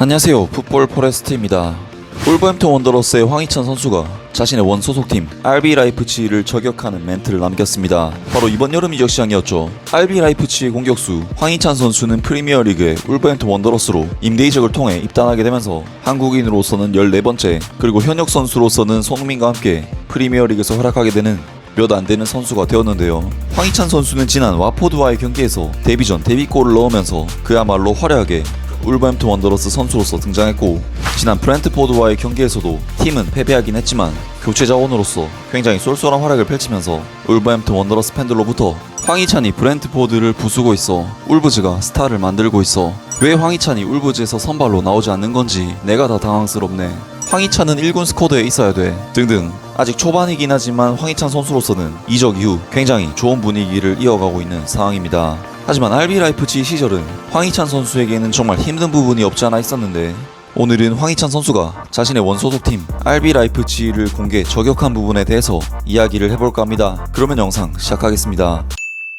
안녕하세요. 풋볼 포레스트입니다. 울버햄튼 원더러스의 황희찬 선수가 자신의 원 소속팀 RB 라이프치히를 저격하는 멘트를 남겼습니다. 바로 이번 여름 이적 시장이었죠. RB 라이프치히의 공격수 황희찬 선수는 프리미어리그의 울버햄튼 원더러스로 임대 이적을 통해 입단하게 되면서 한국인으로서는 14번째, 그리고 현역 선수로서는 손흥민과 함께 프리미어리그에서 활약하게 되는 몇 안 되는 선수가 되었는데요. 황희찬 선수는 지난 와포드와의 경기에서 데뷔전 데뷔골을 넣으면서 그야말로 화려하게 울버햄튼 원더러스 선수로서 등장했고, 지난 브렌트포드와의 경기에서도 팀은 패배하긴 했지만 교체 자원으로서 굉장히 쏠쏠한 활약을 펼치면서 울버햄튼 원더러스 팬들로부터 황희찬이 브렌트포드를 부수고 있어, 울브즈가 스타를 만들고 있어, 왜 황희찬이 울브즈에서 선발로 나오지 않는 건지 내가 다 당황스럽네, 황희찬은 1군 스쿼드에 있어야 돼 등등. 아직 초반이긴 하지만 황희찬 선수로서는 이적 이후 굉장히 좋은 분위기를 이어가고 있는 상황입니다. 하지만 RB 라이프치히 시절은 황희찬 선수에게는 정말 힘든 부분이 없지 않아 있었는데, 오늘은 황희찬 선수가 자신의 원소속팀 RB 라이프치히를 공개 저격한 부분에 대해서 이야기를 해볼까 합니다. 그러면 영상 시작하겠습니다.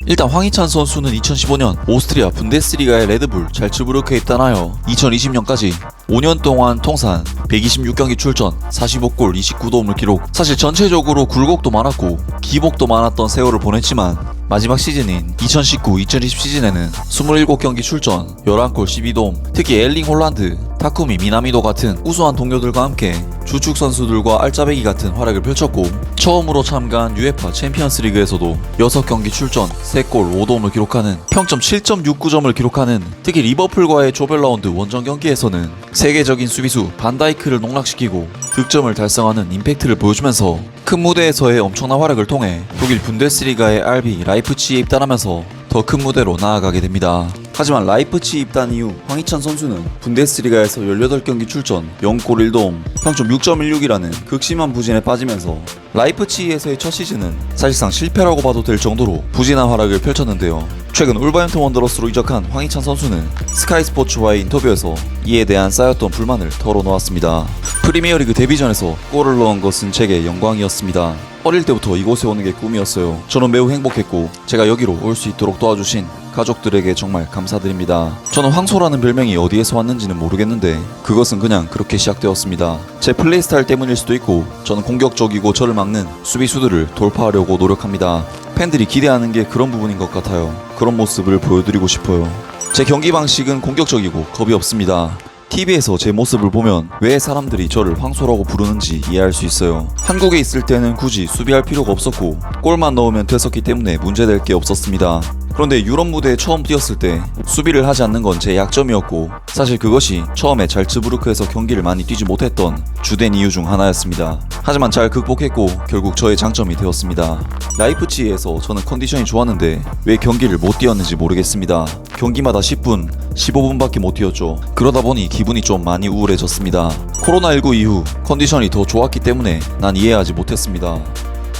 일단 황희찬 선수는 2015년 오스트리아 분데스리가의 레드불 잘츠부르크에 입단하여 2020년까지 5년 동안 통산 126경기 출전, 45골, 29도움을 기록. 사실 전체적으로 굴곡도 많았고 기복도 많았던 세월을 보냈지만 마지막 시즌인 2019-2020 시즌에는 27경기 출전, 11골, 12도움. 특히 엘링 홀란드, 타쿠미 미나미도 같은 우수한 동료들과 함께 주축 선수들과 알짜배기 같은 활약을 펼쳤고, 처음으로 참가한 UEFA 챔피언스 리그에서도 6경기 출전, 3골, 5도움을 기록하는 평점 7.69점을 기록하는, 특히 리버풀과의 조별 라운드 원정 경기에서는 세계적인 수비수 반다이크를 농락시키고 득점을 달성하는 임팩트를 보여주면서 큰 무대에서의 엄청난 활약을 통해 독일 분데스리가의 RB 라이프치히에 입단하면서 더 큰 무대로 나아가게 됩니다. 하지만 라이프치히 입단 이후 황희찬 선수는 분데스리가에서 18경기 출전, 0골 1도움, 평점 6.16이라는 극심한 부진에 빠지면서 라이프치히에서의 첫 시즌은 사실상 실패라고 봐도 될 정도로 부진한 활약을 펼쳤는데요. 최근 울버햄튼 원더러스로 이적한 황희찬 선수는 스카이 스포츠와의 인터뷰에서 이에 대한 쌓였던 불만을 털어놓았습니다. 프리미어리그 데뷔전에서 골을 넣은 것은 제게 영광이었습니다. 어릴 때부터 이곳에 오는 게 꿈이었어요. 저는 매우 행복했고 제가 여기로 올 수 있도록 도와주신 가족들에게 정말 감사드립니다. 저는 황소라는 별명이 어디에서 왔는지는 모르겠는데 그것은 그냥 그렇게 시작되었습니다. 제 플레이 스타일 때문일 수도 있고, 저는 공격적이고 저를 막는 수비수들을 돌파하려고 노력합니다. 팬들이 기대하는 게 그런 부분인 것 같아요. 그런 모습을 보여드리고 싶어요. 제 경기 방식은 공격적이고 겁이 없습니다. TV에서 제 모습을 보면 왜 사람들이 저를 황소라고 부르는지 이해할 수 있어요. 한국에 있을 때는 굳이 수비할 필요가 없었고 골만 넣으면 됐었기 때문에 문제될 게 없었습니다. 그런데 유럽 무대에 처음 뛰었을 때 수비를 하지 않는 건 제 약점이었고, 사실 그것이 처음에 잘츠부르크에서 경기를 많이 뛰지 못했던 주된 이유 중 하나였습니다. 하지만 잘 극복했고 결국 저의 장점이 되었습니다. 라이프치히에서 저는 컨디션이 좋았는데 왜 경기를 못 뛰었는지 모르겠습니다. 경기마다 10분, 15분밖에 못 뛰었죠. 그러다 보니 기분이 좀 많이 우울해졌습니다. 코로나19 이후 컨디션이 더 좋았기 때문에 난 이해하지 못했습니다.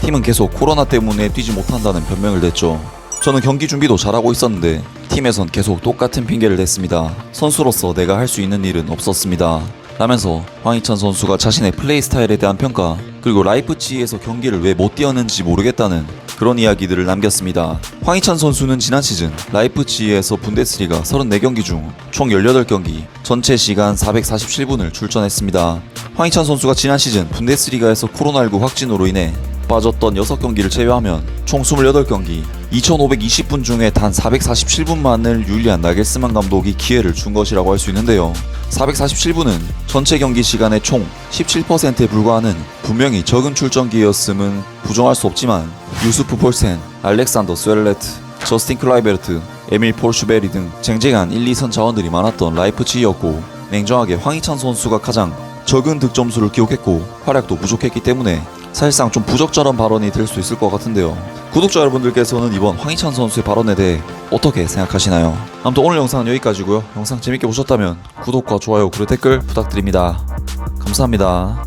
팀은 계속 코로나 때문에 뛰지 못한다는 변명을 댔죠. 저는 경기 준비도 잘하고 있었는데 팀에선 계속 똑같은 핑계를 댔습니다. 선수로서 내가 할 수 있는 일은 없었습니다 라면서 황희찬 선수가 자신의 플레이 스타일에 대한 평가, 그리고 라이프치히에서 경기를 왜 못 뛰었는지 모르겠다는 그런 이야기들을 남겼습니다. 황희찬 선수는 지난 시즌 라이프치히에서 분데스리가 34경기 중 총 18경기, 전체 시간 447분을 출전했습니다. 황희찬 선수가 지난 시즌 분데스리가에서 코로나19 확진으로 인해 빠졌던 6경기를 제외하면 총 28경기, 2520분 중에 단 447분만을 율리안 나겔스만 감독이 기회를 준 것이라고 할 수 있는데요. 447분은 전체 경기 시간의 총 17%에 불과하는 분명히 적은 출전기였음은 부정할 수 없지만, 유수프 폴센, 알렉산더 스웰레트, 저스틴 클라이베르트, 에밀 폴슈베리 등 쟁쟁한 1, 2선 자원들이 많았던 라이프치히였고, 냉정하게 황희찬 선수가 가장 적은 득점수를 기록했고 활약도 부족했기 때문에 사실상 좀 부적절한 발언이 될 수 있을 것 같은데요. 구독자 여러분들께서는 이번 황희찬 선수의 발언에 대해 어떻게 생각하시나요? 아무튼 오늘 영상은 여기까지고요. 영상 재밌게 보셨다면 구독과 좋아요 그리고 댓글 부탁드립니다. 감사합니다.